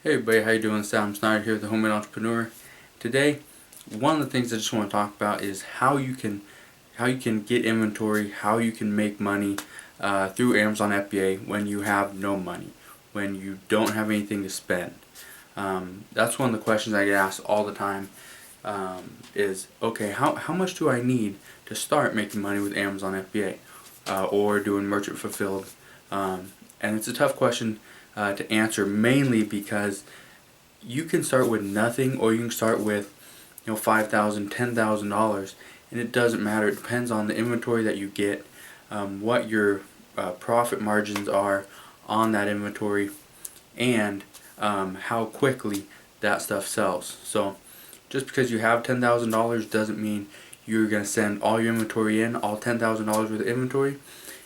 Hey everybody, how you doing? Sam Snyder here, the Homemade Entrepreneur. Today, one of the things I just want to talk about is how you can get inventory, how you can make money through Amazon FBA when you have no money, when you don't have anything to spend. That's one of the questions I get asked all the time. Is okay, how much do I need to start making money with Amazon FBA or doing merchant fulfilled? And it's a tough question to answer, mainly because you can start with nothing or you can start with $5,000, $10,000, and it doesn't matter. It depends on the inventory that you get, what your profit margins are on that inventory, and how quickly that stuff sells. So just because you have $10,000 doesn't mean you're going to send all your inventory in, all $10,000 worth of inventory,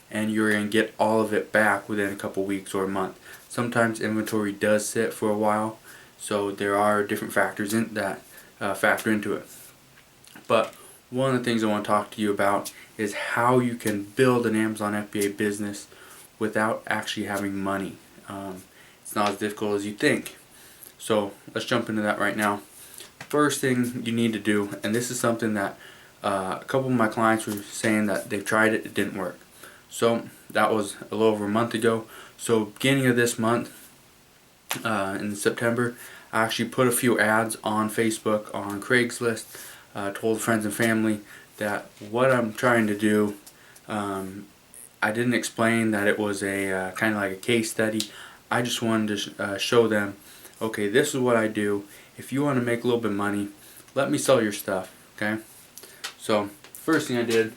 and you're going to get all of it back within a couple weeks or a month. Sometimes inventory does sit for a while, so there are different factors in that factor into it. But one of the things I want to talk to you about is how you can build an Amazon FBA business without actually having money. It's not as difficult as you think. So let's jump into that right now. First thing you need to do, and this is something that a couple of my clients were saying that they've tried it didn't work. So that was a little over a month ago. So beginning of this month, in September, I actually put a few ads on Facebook, on Craigslist, told friends and family that what I'm trying to do, I didn't explain that it was a kind of like a case study. I just wanted to show them, okay, this is what I do. If you want to make a little bit of money, let me sell your stuff, okay? So first thing I did,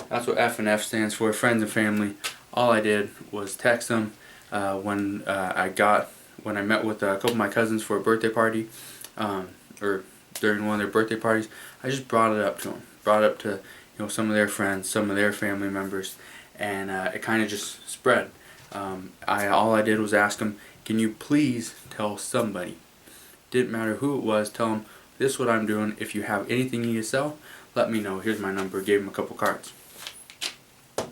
that's what F and F stands for, friends and family. All I did was text them when I met with a couple of my cousins for a birthday party, or during one of their birthday parties. I just brought it up to them, brought it up to some of their friends, some of their family members, and it kind of just spread. All I did was ask them, can you please tell somebody? Didn't matter who it was, tell them this is what I'm doing. If you have anything you need to sell, let me know. Here's my number. Gave them a couple cards.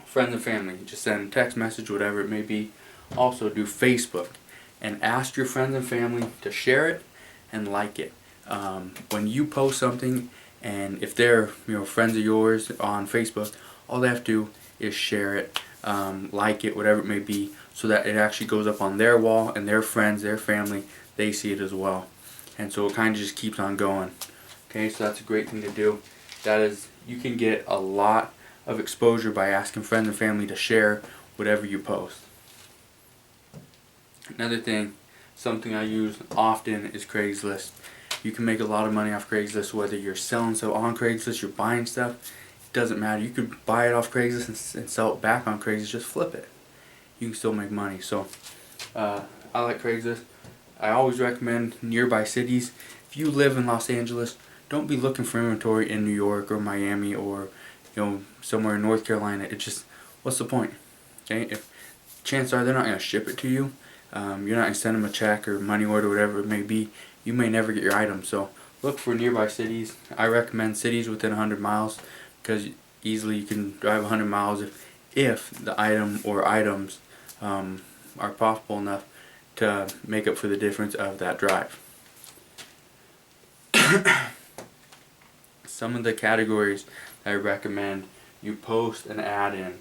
Friends and family, just send a text message, whatever it may be. Also do Facebook and ask your friends and family to share it and like it. When you post something, and if they're friends of yours on Facebook, all they have to do is share it, like it, whatever it may be, so that it actually goes up on their wall and their friends, their family, they see it as well. And so it kind of just keeps on going. Okay, so that's a great thing to do. That is, you can get a lot of exposure by asking friends and family to share whatever you post. Another thing, something I use often, is Craigslist. You can make a lot of money off Craigslist, whether you're selling stuff on Craigslist, you're buying stuff, it doesn't matter. You could buy it off Craigslist and sell it back on Craigslist, just flip it. You can still make money. So I like Craigslist. I always recommend nearby cities. If you live in Los Angeles, don't be looking for inventory in New York or Miami or somewhere in North Carolina. It just, what's the point? Okay, if chances are they're not going to ship it to you, you're not going to send them a check or money order, whatever it may be. You may never get your item. So look for nearby cities. I recommend cities within 100 miles because easily you can drive 100 miles if the item or items are profitable enough to make up for the difference of that drive. Some of the categories I recommend you post an ad in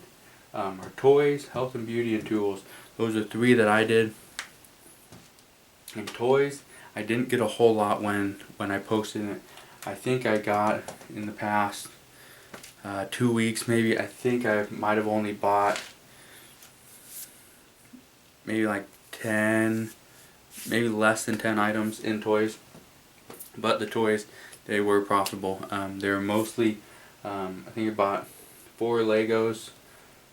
are toys, health and beauty, and tools. Those are three that I did. In toys, I didn't get a whole lot when I posted it. I think I got, in the past 2 weeks maybe, I think I might have only bought maybe like 10, maybe less than 10 items in toys. But the toys, they were profitable. They were mostly, I think I bought 4 Legos,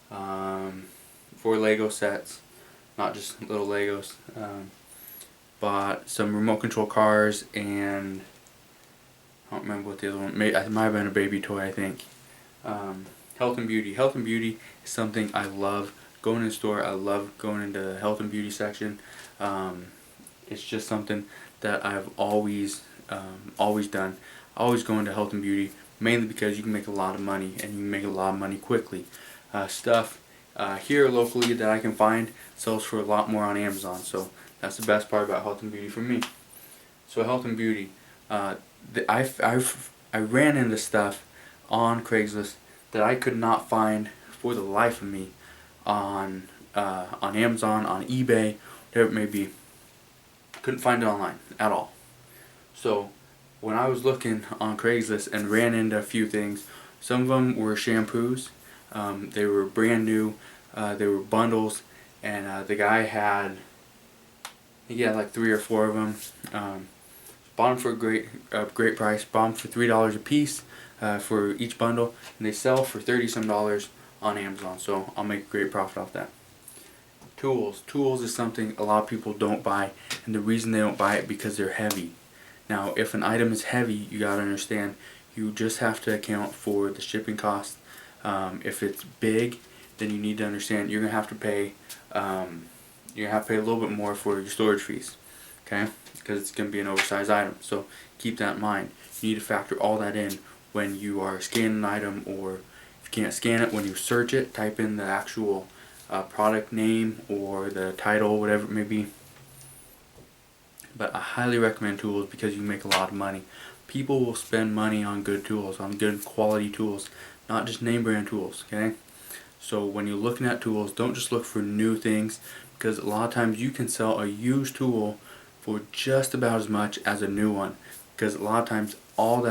4 Lego sets, not just little Legos. Bought some remote control cars, and I don't remember what the other one, it might have been a baby toy, I think. Health and beauty. Health and beauty is something I love. Going in the store, I love going into the health and beauty section. It's just something that I've always done. I always go into health and beauty, mainly because you can make a lot of money, and you can make a lot of money quickly. Stuff here locally that I can find sells for a lot more on Amazon, so That's the best part about health and beauty for me. So health and beauty, I ran into stuff on Craigslist that I could not find for the life of me on Amazon, on eBay, whatever it may be. Couldn't find it online at all. So when I was looking on Craigslist and ran into a few things, some of them were shampoos. They were brand new. They were bundles, and the guy had, he had like 3 or 4 of them. Bought them for a great price. Bought them for $3 a piece for each bundle, and they sell for $30-some on Amazon. So I'll make a great profit off that. Tools. Tools is something a lot of people don't buy, and the reason they don't buy it because they're heavy. Now, if an item is heavy, you gotta understand, you just have to account for the shipping cost. If it's big, then you need to understand you're gonna have to pay. You're gonna have to pay a little bit more for your storage fees, okay? Because it's gonna be an oversized item. So keep that in mind. You need to factor all that in when you are scanning an item, or if you can't scan it, when you search it, type in the actual product name or the title, whatever it may be. But I highly recommend tools because you make a lot of money. People will spend money on good tools, on good quality tools, not just name brand tools, okay? So when you're looking at tools, don't just look for new things, because a lot of times you can sell a used tool for just about as much as a new one, because a lot of times all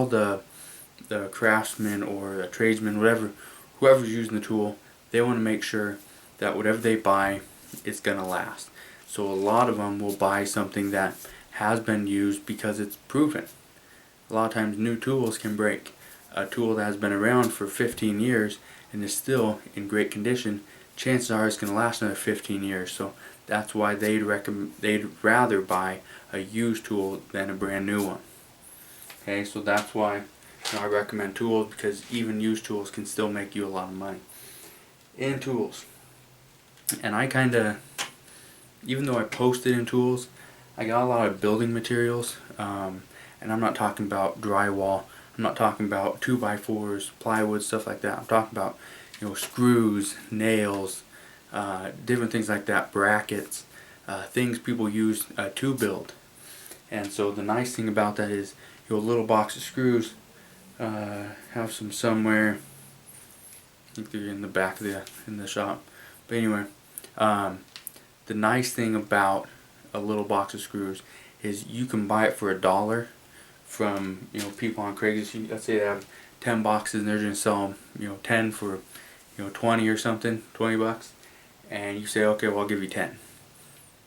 the craftsmen or the tradesmen, whoever's using the tool, they want to make sure that whatever they buy is gonna last. So a lot of them will buy something that has been used because it's proven. A lot of times new tools can break. A tool that has been around for 15 years and is still in great condition, chances are it's going to last another 15 years. So that's why they'd rather buy a used tool than a brand new one. Okay, so that's why I recommend tools, because even used tools can still make you a lot of money. In tools, and I kind of, even though I posted in tools, I got a lot of building materials, and I'm not talking about drywall, I'm not talking about 2x4s, plywood, stuff like that. I'm talking about, screws, nails, different things like that, brackets, things people use to build. And so the nice thing about that is your little box of screws, have some somewhere. I think they're in the back of the shop. But anyway, the nice thing about a little box of screws is you can buy it for $1 from people on Craigslist. Let's say they have 10 boxes and they're going to sell them 10 for 20 or something, $20, and you say, okay, well, I'll give you 10.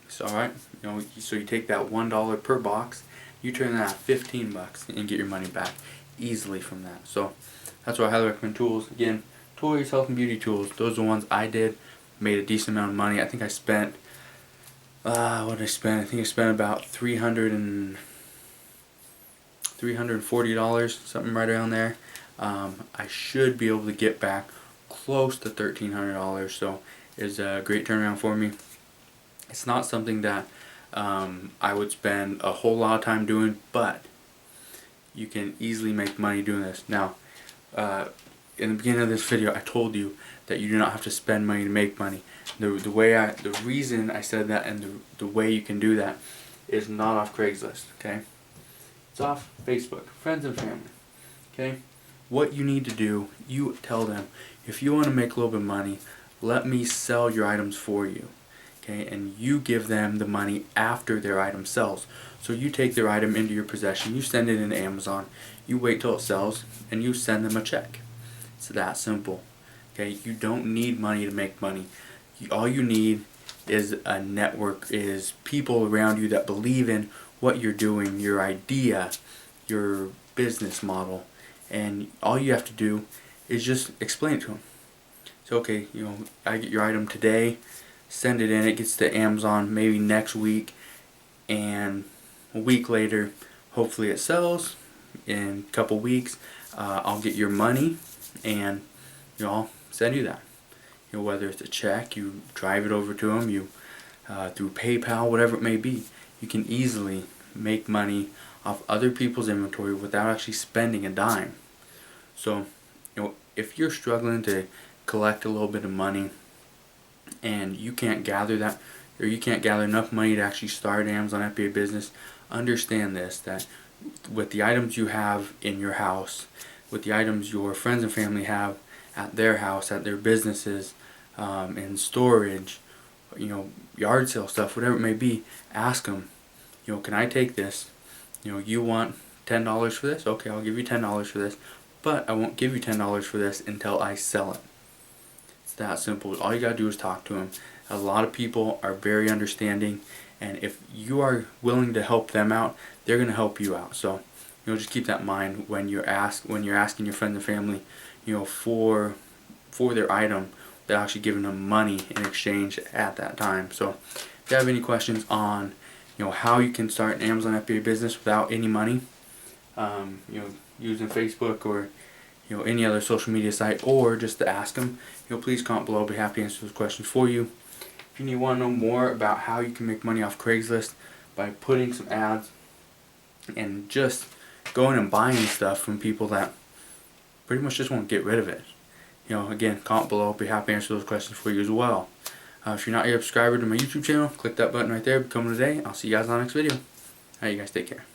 It's alright. So you take that $1 per box, you turn that at $15 and get your money back easily from that. So that's why I highly recommend tools. Again, toys, health and beauty tools, those are the ones I did. Made a decent amount of money. I think I spent, what did I spend? I think I spent about $340, something right around there. I should be able to get back close to $1,300, so it's a great turnaround for me. It's not something that I would spend a whole lot of time doing, but you can easily make money doing this. Now, in the beginning of this video, I told you that you do not have to spend money to make money. The reason I said that, and the way you can do that, is not off Craigslist. Okay, it's off Facebook, friends and family. Okay, what you need to do, you tell them, if you want to make a little bit of money, let me sell your items for you. Okay, and you give them the money after their item sells. So you take their item into your possession, you send it into Amazon, you wait till it sells, and you send them a check. It's that simple. Okay, you don't need money to make money. All you need is a network, is people around you that believe in what you're doing, your idea, your business model, and all you have to do is just explain it to them. So okay, I get your item today, send it in, it gets to Amazon maybe next week, and a week later, hopefully it sells. In a couple weeks, I'll get your money, and I'll send you that. Whether it's a check, you drive it over to them, through PayPal, whatever it may be. You can easily make money off other people's inventory without actually spending a dime. So, if you're struggling to collect a little bit of money and you can't gather that, or you can't gather enough money to actually start an Amazon FBA business, understand this, that with the items you have in your house, with the items your friends and family have at their house, at their businesses, in storage, yard sale stuff, whatever it may be, ask them, can I take this? You want $10 for this? Okay, I'll give you $10 for this, but I won't give you $10 for this until I sell it. It's that simple. All you gotta do is talk to them. A lot of people are very understanding, and if you are willing to help them out, they're gonna help you out. So, just keep that in mind when you're asking your friends and family, for their item. They're actually giving them money in exchange at that time. So, if you have any questions on how you can start an Amazon FBA business without any money, using Facebook or any other social media site, or just to ask them, please comment below. I'll be happy to answer those questions for you. If you want to know more about how you can make money off Craigslist by putting some ads and just going and buying stuff from people that pretty much just won't get rid of it, again, comment below. I'll be happy to answer those questions for you as well. If you're not yet a subscriber to my YouTube channel, click that button right there, become one today. I'll see you guys on the next video. Alright, you guys take care.